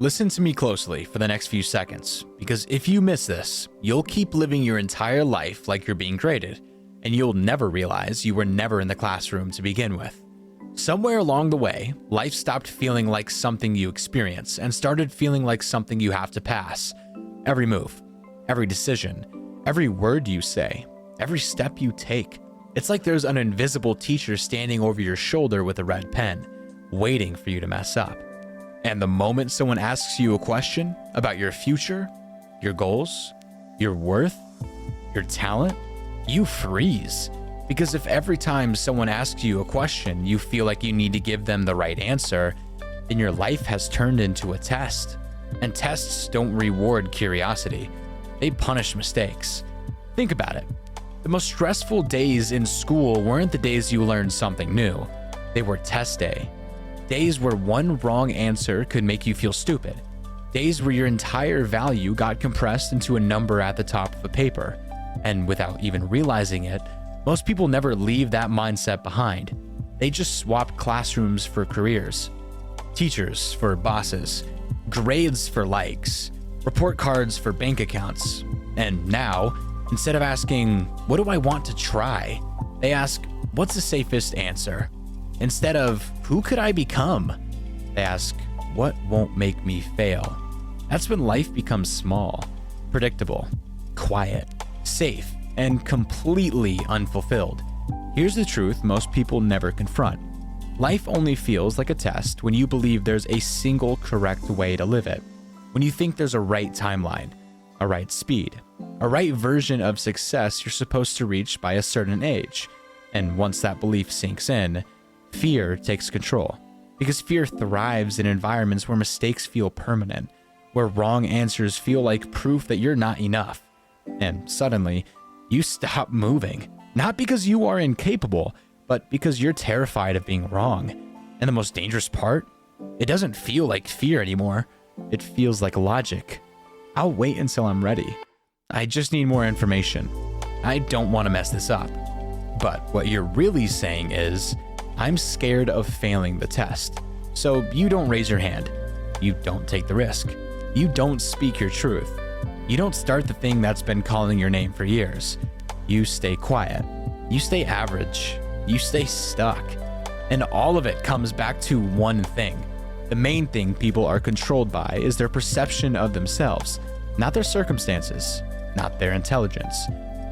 Listen to me closely for the next few seconds, because if you miss this, you'll keep living your entire life like you're being graded, and you'll never realize you were never in the classroom to begin with. Somewhere along the way, life stopped feeling like something you experience and started feeling like something you have to pass. Every move, every decision, every word you say, every step you take. It's like there's an invisible teacher standing over your shoulder with a red pen, waiting for you to mess up. And the moment someone asks you a question about your future, your goals, your worth, your talent, you freeze. Because if every time someone asks you a question, you feel like you need to give them the right answer, then your life has turned into a test. And tests don't reward curiosity. They punish mistakes. Think about it. The most stressful days in school weren't the days you learned something new. They were test day. Days where one wrong answer could make you feel stupid. Days where your entire value got compressed into a number at the top of a paper. And without even realizing it, most people never leave that mindset behind. They just swap classrooms for careers, teachers for bosses, grades for likes, report cards for bank accounts. And now, instead of asking, what do I want to try? They ask, what's the safest answer? Instead of, who could I become? They ask, what won't make me fail? That's when life becomes small, predictable, quiet, safe, and completely unfulfilled. Here's the truth most people never confront. Life only feels like a test when you believe there's a single correct way to live it. When you think there's a right timeline, a right speed, a right version of success you're supposed to reach by a certain age. And once that belief sinks in, fear takes control. Because fear thrives in environments where mistakes feel permanent, where wrong answers feel like proof that you're not enough. And suddenly, you stop moving. Not because you are incapable, but because you're terrified of being wrong. And the most dangerous part? It doesn't feel like fear anymore. It feels like logic. I'll wait until I'm ready. I just need more information. I don't want to mess this up. But what you're really saying is, I'm scared of failing the test. So you don't raise your hand. You don't take the risk. You don't speak your truth. You don't start the thing that's been calling your name for years. You stay quiet. You stay average. You stay stuck. And all of it comes back to one thing. The main thing people are controlled by is their perception of themselves, not their circumstances, not their intelligence,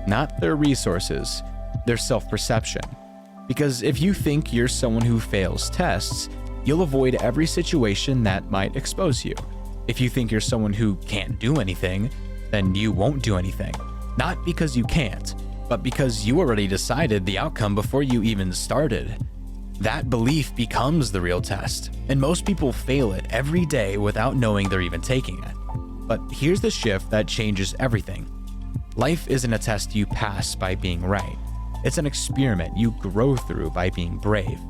not their resources, their self-perception. Because if you think you're someone who fails tests, you'll avoid every situation that might expose you. If you think you're someone who can't do anything, then you won't do anything. Not because you can't, but because you already decided the outcome before you even started. That belief becomes the real test, and most people fail it every day without knowing they're even taking it. But here's the shift that changes everything. Life isn't a test you pass by being right. It's an experiment you grow through by being brave.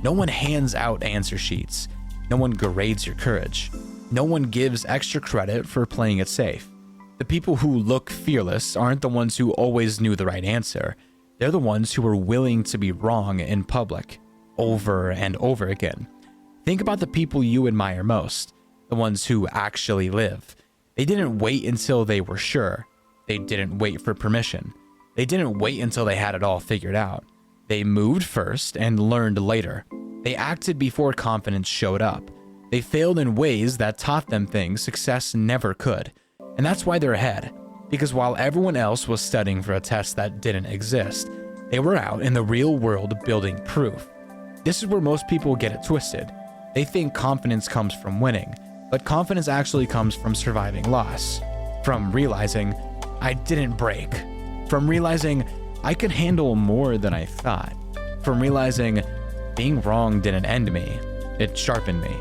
No one hands out answer sheets. No one grades your courage. No one gives extra credit for playing it safe. The people who look fearless aren't the ones who always knew the right answer. They're the ones who are willing to be wrong in public, over and over again. Think about the people you admire most, the ones who actually live. They didn't wait until they were sure. They didn't wait for permission. They didn't wait until they had it all figured out. They moved first and learned later. They acted before confidence showed up. They failed in ways that taught them things success never could. And that's why they're ahead. Because while everyone else was studying for a test that didn't exist, they were out in the real world building proof. This is where most people get it twisted. They think confidence comes from winning, but confidence actually comes from surviving loss. From realizing, I didn't break. From realizing, I could handle more than I thought. From realizing, being wrong didn't end me, it sharpened me.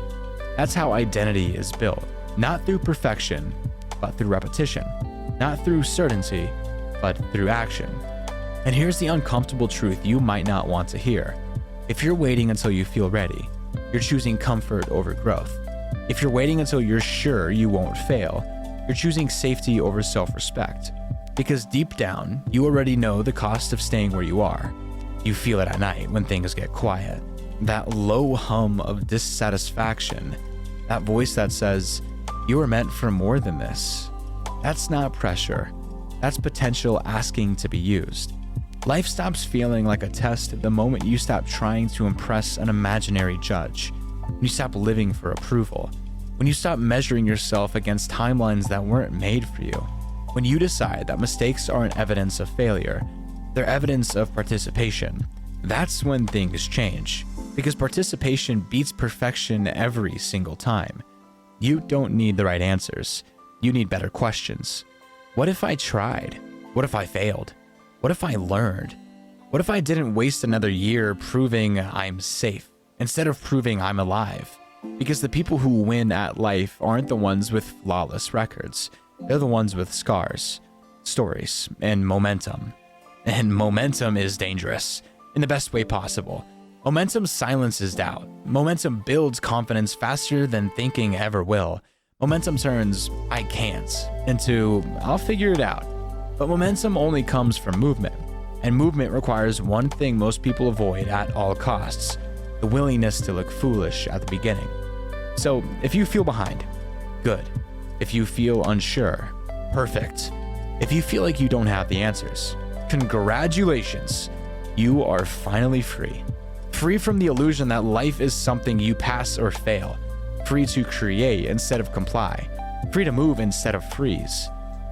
That's how identity is built. Not through perfection, but through repetition. Not through certainty, but through action. And here's the uncomfortable truth you might not want to hear. If you're waiting until you feel ready, you're choosing comfort over growth. If you're waiting until you're sure you won't fail, you're choosing safety over self-respect. Because deep down, you already know the cost of staying where you are. You feel it at night when things get quiet. That low hum of dissatisfaction. That voice that says, You were meant for more than this. That's not pressure. That's potential asking to be used. Life stops feeling like a test the moment you stop trying to impress an imaginary judge. When you stop living for approval. When you stop measuring yourself against timelines that weren't made for you. When you decide that mistakes aren't evidence of failure, they're evidence of participation. That's when things change. Because participation beats perfection every single time. You don't need the right answers. You need better questions. What if I tried? What if I failed? What if I learned? What if I didn't waste another year proving I'm safe instead of proving I'm alive? Because the people who win at life aren't the ones with flawless records. They're the ones with scars, stories, and momentum. And momentum is dangerous in the best way possible. Momentum silences doubt. Momentum builds confidence faster than thinking ever will. Momentum turns "I can't" into "I'll figure it out." But momentum only comes from movement. And movement requires one thing most people avoid at all costs: the willingness to look foolish at the beginning. So if you feel behind, good. If you feel unsure, perfect. If you feel like you don't have the answers, congratulations. You are finally free. Free from the illusion that life is something you pass or fail. Free to create instead of comply. Free to move instead of freeze.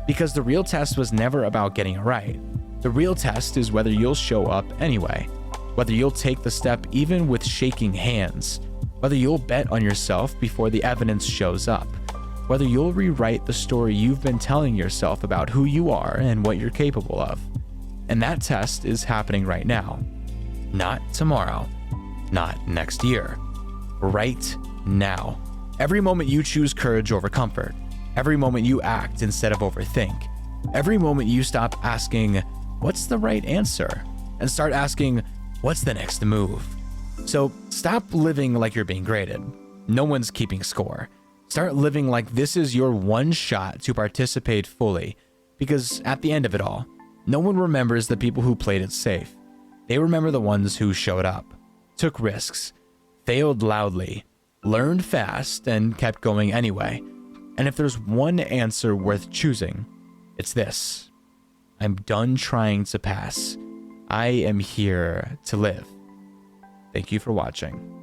Because the real test was never about getting it right. The real test is whether you'll show up anyway. Whether you'll take the step even with shaking hands. Whether you'll bet on yourself before the evidence shows up. Whether you'll rewrite the story you've been telling yourself about who you are and what you're capable of. And that test is happening right now. Not tomorrow. Not next year. Right now. Every moment you choose courage over comfort. Every moment you act instead of overthink. Every moment you stop asking, what's the right answer? And start asking, what's the next move? So stop living like you're being graded. No one's keeping score. Start living like this is your one shot to participate fully. Because at the end of it all, no one remembers the people who played it safe. They remember the ones who showed up, took risks, failed loudly, learned fast, and kept going anyway. And if there's one answer worth choosing, it's this. I'm done trying to pass. I am here to live. Thank you for watching.